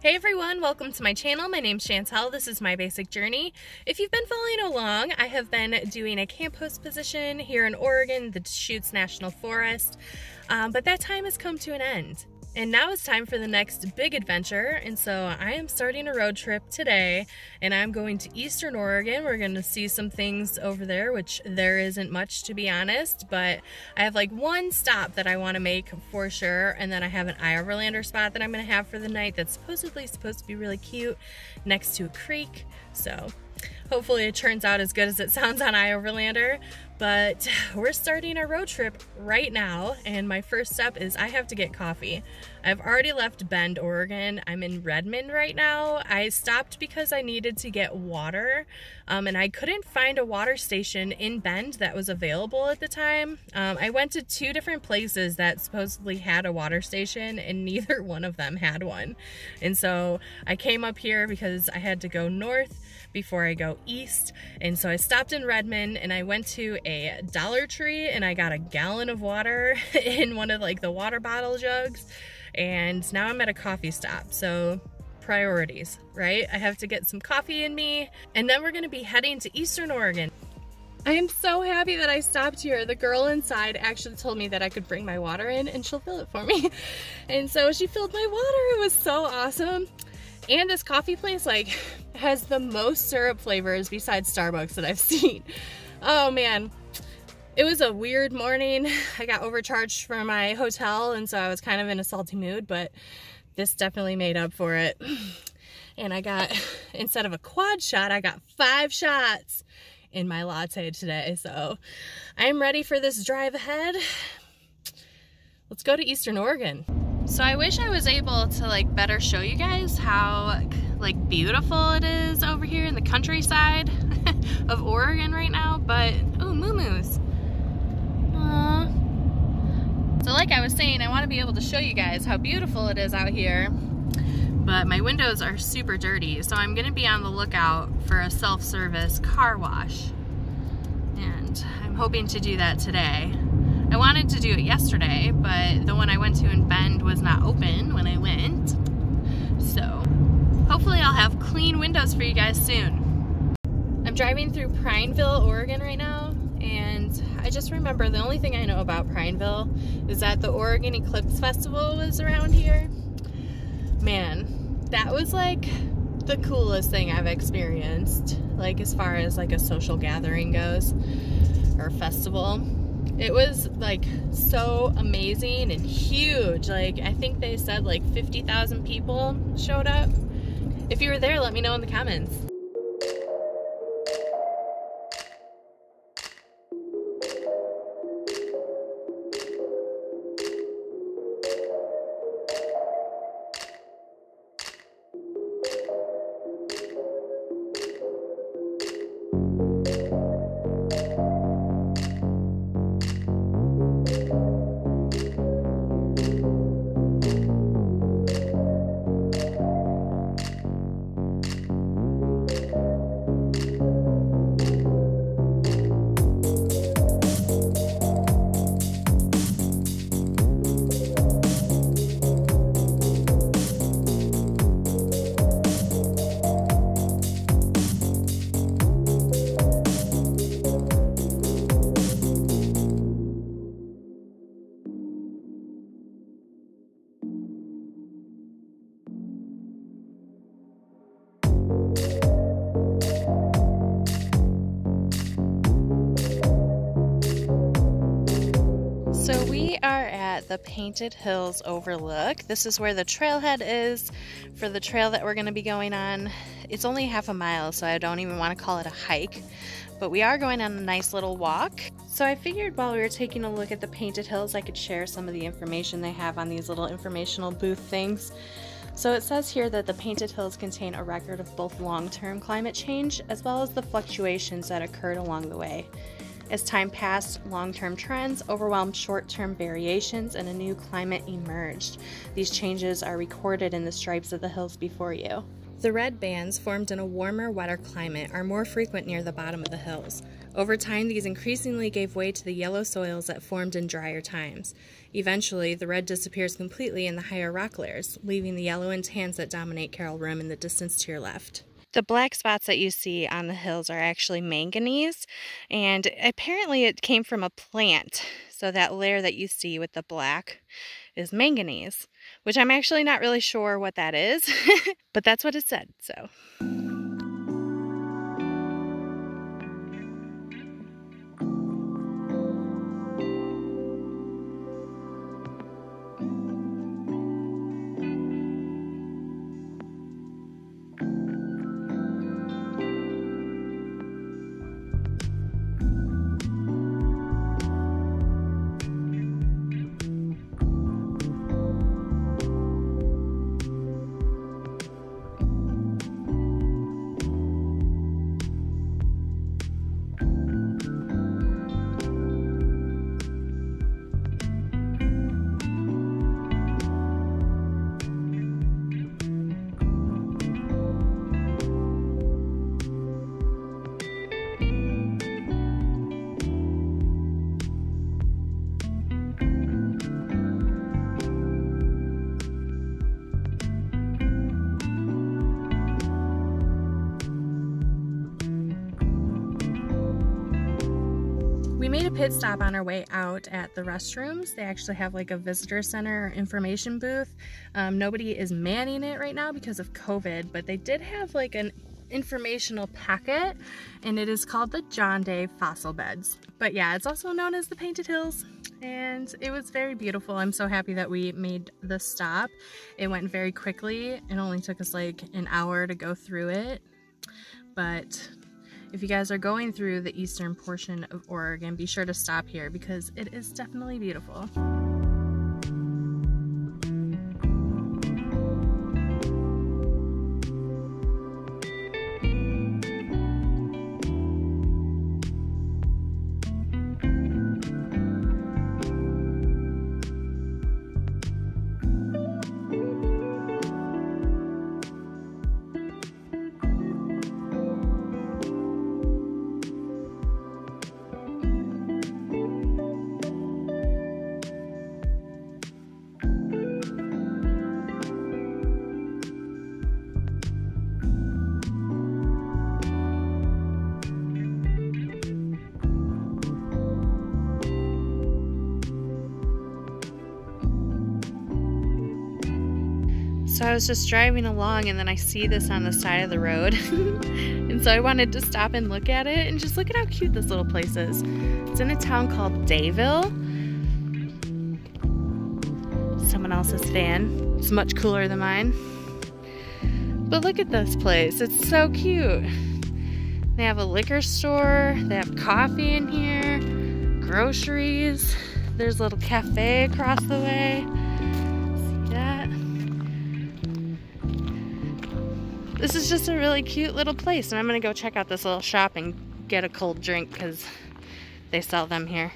Hey everyone, welcome to my channel. My name's Chantel. This is My Basic Journey. If you've been following along, I have been doing a camp host position here in Oregon, the Deschutes National Forest, but that time has come to an end. And now it's time for the next big adventure, and so I am starting a road trip today, and I'm going to Eastern Oregon. We're going to see some things over there, which there isn't much to be honest, but I have like one stop that I want to make for sure, and then I have an iOverlander spot that I'm going to have for the night that's supposedly supposed to be really cute next to a creek, so hopefully it turns out as good as it sounds on iOverlander. But we're starting our road trip right now, and my first step is I have to get coffee. I've already left Bend, Oregon. I'm in Redmond right now. I stopped because I needed to get water, and I couldn't find a water station in Bend that was available at the time. I went to two different places that supposedly had a water station, and neither one of them had one. And so I came up here because I had to go north before I go east, and so I stopped in Redmond and I went to a Dollar Tree and I got a gallon of water in one of like the water bottle jugs, and now I'm at a coffee stop. So priorities, right? I have to get some coffee in me, and then we're gonna be heading to Eastern Oregon. I am so happy that I stopped here. The girl inside actually told me that I could bring my water in and she'll fill it for me. And so she filled my water. It was so awesome. And this coffee place like has the most syrup flavors besides Starbucks that I've seen. Oh man, it was a weird morning. I got overcharged for my hotel, and so I was kind of in a salty mood, but this definitely made up for it. And I got, instead of a quad shot, I got 5 shots in my latte today. So I'm ready for this drive ahead. Let's go to Eastern Oregon. So I wish I was able to like better show you guys how like beautiful it is over here in the countryside of Oregon right now, but oh, moo-moos. So like I was saying, I want to be able to show you guys how beautiful it is out here, but my windows are super dirty, so I'm gonna be on the lookout for a self-service car wash, and I'm hoping to do that today. I wanted to do it yesterday, but the one I went to in Bend was not open when I went. So hopefully I'll have clean windows for you guys soon. I'm driving through Prineville, Oregon right now, and I just remember the only thing I know about Prineville is that the Oregon Eclipse Festival was around here. Man, that was like the coolest thing I've experienced, like as far as like a social gathering goes, or festival. It was like so amazing and huge. Like I think they said like 50,000 people showed up. If you were there, let me know in the comments. So we are at the Painted Hills Overlook. This is where the trailhead is for the trail that we're going to be going on. It's only half a mile, so I don't even want to call it a hike, but we are going on a nice little walk. So I figured while we were taking a look at the Painted Hills, I could share some of the information they have on these little informational booth things. So it says here that the Painted Hills contain a record of both long-term climate change as well as the fluctuations that occurred along the way. As time passed, long-term trends overwhelmed short-term variations and a new climate emerged. These changes are recorded in the stripes of the hills before you. The red bands formed in a warmer, wetter climate are more frequent near the bottom of the hills. Over time, these increasingly gave way to the yellow soils that formed in drier times. Eventually, the red disappears completely in the higher rock layers, leaving the yellow and tans that dominate Carroll Rim in the distance to your left. The black spots that you see on the hills are actually manganese, and apparently it came from a plant. So that layer that you see with the black is manganese, which I'm actually not really sure what that is, but that's what it said, so. We made a pit stop on our way out at the restrooms. They actually have like a visitor center information booth. Nobody is manning it right now because of COVID, but they did have like an informational packet, and it is called the John Day Fossil Beds. But yeah, it's also known as the Painted Hills, and it was very beautiful. I'm so happy that we made the stop. It went very quickly. It only took us like an hour to go through it, but if you guys are going through the eastern portion of Oregon, be sure to stop here because it is definitely beautiful. So I was just driving along and then I see this on the side of the road. And so I wanted to stop and look at it and just look at how cute this little place is. It's in a town called Dayville. Someone else's van. It's much cooler than mine. But look at this place. It's so cute. They have a liquor store. They have coffee in here. Groceries. There's a little cafe across the way. This is just a really cute little place, and I'm gonna go check out this little shop and get a cold drink because they sell them here.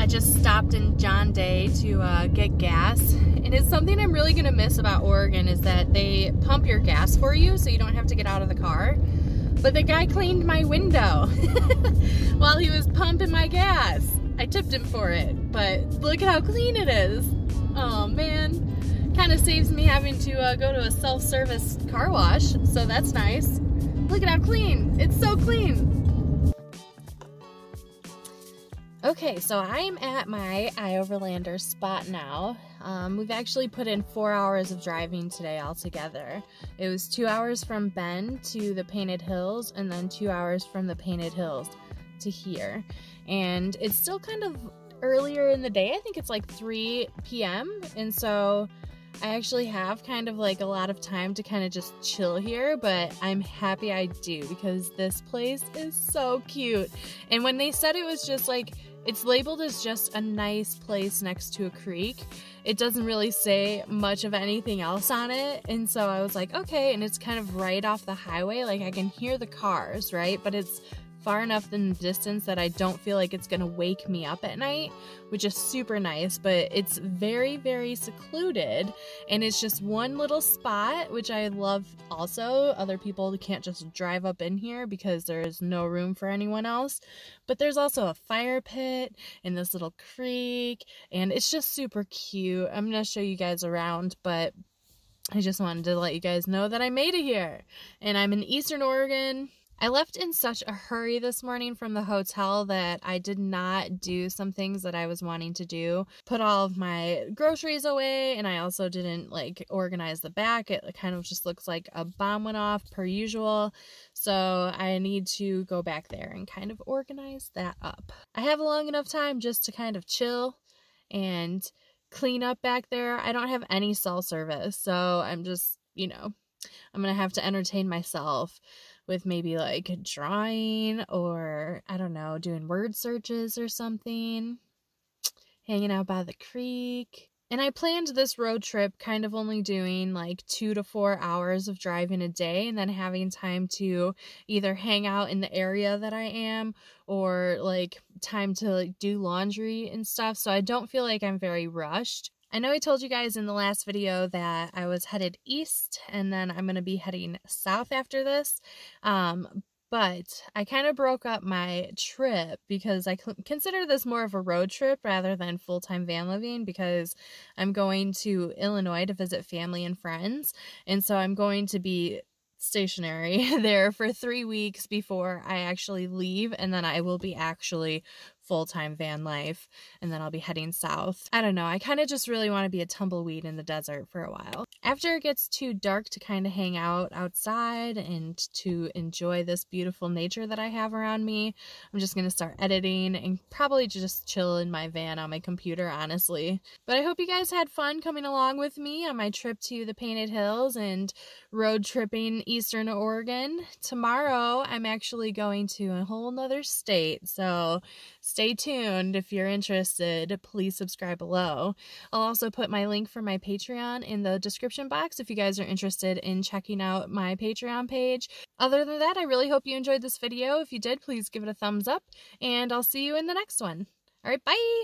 Just stopped in John Day to get gas, and it's something I'm really gonna miss about Oregon is that they pump your gas for you so you don't have to get out of the car. But the guy cleaned my window while he was pumping my gas. I tipped him for it, but look at how clean it is. Oh man, kind of saves me having to go to a self-service car wash, so that's nice. Look at how clean, it's so clean. Okay, so I'm at my iOverlander spot now. We've actually put in 4 hours of driving today altogether. It was 2 hours from Bend to the Painted Hills, and then 2 hours from the Painted Hills to here. And it's still kind of earlier in the day. I think it's like 3 p.m. And so I actually have kind of like a lot of time to kind of just chill here, but I'm happy I do because this place is so cute. And when they said it was just like, it's labeled as just a nice place next to a creek, it doesn't really say much of anything else on it. And so I was like, okay, and it's kind of right off the highway. Like I can hear the cars, right? But it's far enough in the distance that I don't feel like it's gonna wake me up at night, which is super nice. But it's very, very secluded, and it's just one little spot, which I love also. Other people can't just drive up in here because there is no room for anyone else. But there's also a fire pit and this little creek, and it's just super cute. I'm gonna show you guys around, but I just wanted to let you guys know that I made it here, and I'm in Eastern Oregon. I left in such a hurry this morning from the hotel that I did not do some things that I was wanting to do. Put all of my groceries away, and I also didn't like organize the back. It kind of just looks like a bomb went off per usual. So I need to go back there and kind of organize that up. I have a long enough time just to kind of chill and clean up back there. I don't have any cell service, so I'm just, you know, I'm gonna have to entertain myself with maybe like drawing or, I don't know, doing word searches or something, hanging out by the creek. And I planned this road trip kind of only doing like 2 to 4 hours of driving a day, and then having time to either hang out in the area that I am or like time to like do laundry and stuff. So I don't feel like I'm very rushed. I know I told you guys in the last video that I was headed east, and then I'm going to be heading south after this, but I kind of broke up my trip because I consider this more of a road trip rather than full-time van living, because I'm going to Illinois to visit family and friends, and so I'm going to be stationary there for 3 weeks before I actually leave, and then I will be actually full-time van life, and then I'll be heading south. I don't know, I kind of just really want to be a tumbleweed in the desert for a while. After it gets too dark to kind of hang out outside and to enjoy this beautiful nature that I have around me, I'm just going to start editing and probably just chill in my van on my computer, honestly. But I hope you guys had fun coming along with me on my trip to the Painted Hills and road tripping Eastern Oregon. Tomorrow, I'm actually going to a whole nother state, so stay tuned. If you're interested, please subscribe below. I'll also put my link for my Patreon in the description box if you guys are interested in checking out my Patreon page. Other than that, I really hope you enjoyed this video. If you did, please give it a thumbs up, and I'll see you in the next one. All right, bye!